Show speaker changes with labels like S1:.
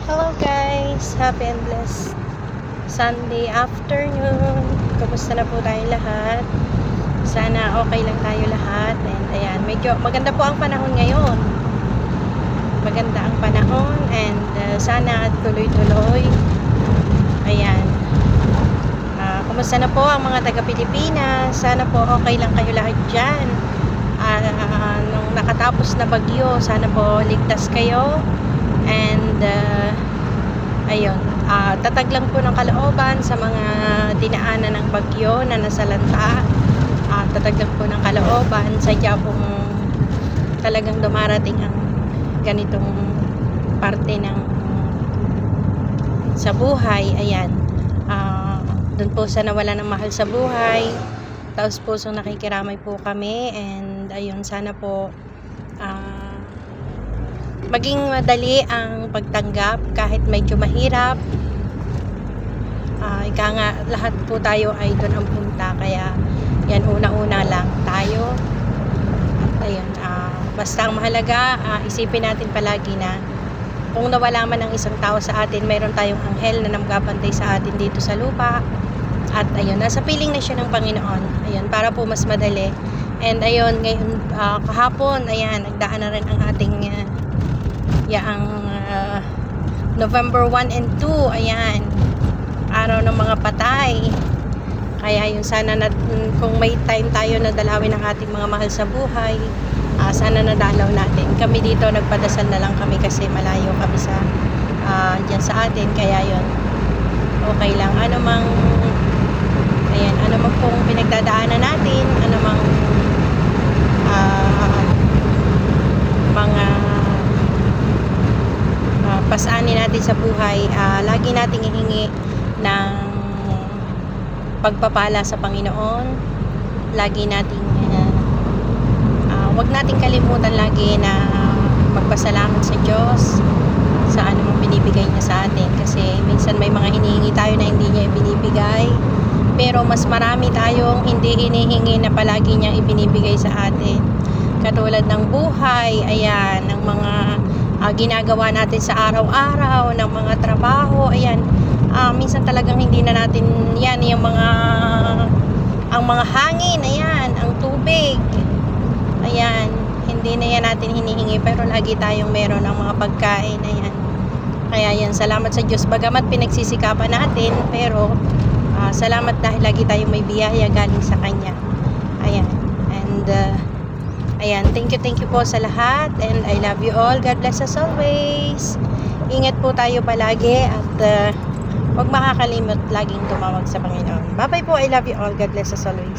S1: Hello guys! Happy and blessed Sunday afternoon. Kumusta na po tayong lahat? Sana okay lang tayo lahat. And ayan, medyo maganda po ang panahon ngayon. Maganda ang panahon and sana tuloy-tuloy. Ayan. Kumusta na po ang mga taga-Pilipinas? Sana po okay lang kayo lahat dyan. Nung nakatapos na bagyo, sana po ligtas kayo. And ayun, tatag lang po ng kalooban sa mga dinaanan ng bagyo na nasalanta. Tatag lang po ng kalooban, sadya pong talagang dumarating ang ganitong parte ng sa buhay. Ayan, doon po sa nawala ng mahal sa buhay, taos pusong nakikiramay po kami. And ayun, sana po maging madali ang pagtanggap kahit medyo mahirap. Ika nga, lahat po tayo ay doon ang punta, kaya yan, una-una lang tayo. At ayun, basta ang mahalaga, isipin natin palagi na kung nawala man ang isang tao sa atin, mayroon tayong anghel na namgabantay sa atin dito sa lupa. At ayun, nasa piling na siya ng Panginoon. Ayun, para po mas madali. And ayun, ngayon, kahapon, ayan, nagdaan na rin ang ating ang November 1 and 2, ayan, araw ng mga patay. Kaya yun, sana kung may time tayo na dalawin ang ating mga mahal sa buhay, sana nadalaw natin. Kami dito nagpadasal na lang kami kasi malayo kami sa dyan sa atin, kaya yun, okay lang. Ano mang pong pinagdadaanan natin, ano mang mga pasanin natin sa buhay, lagi nating hihingi ng pagpapala sa Panginoon. Lagi nating wag nating kalimutan lagi na magpasalamat sa Diyos sa anumang binibigay niya sa atin, kasi minsan may mga hinihingi tayo na hindi niya ibinibigay, pero mas marami tayong hindi hinihingi na palagi niya ibinibigay sa atin, katulad ng buhay, ayan, ng mga ginagawa natin sa araw-araw, ng mga trabaho. Ayan, minsan talagang hindi na natin yan, yung ang mga hangin, ayan, ang tubig, ayan, hindi na yan natin hinihingi, pero lagi tayong meron ng mga pagkain. Ayan, kaya yan, salamat sa Diyos, bagamat pinagsisikapan natin, pero salamat dahil lagi tayong may biyaya galing sa Kanya. Ayan, and ayan, thank you po sa lahat, and I love you all. God bless us always. Ingat po tayo palagi, at huwag makakalimot laging tumawag sa Panginoon. Bye bye po, I love you all. God bless us always.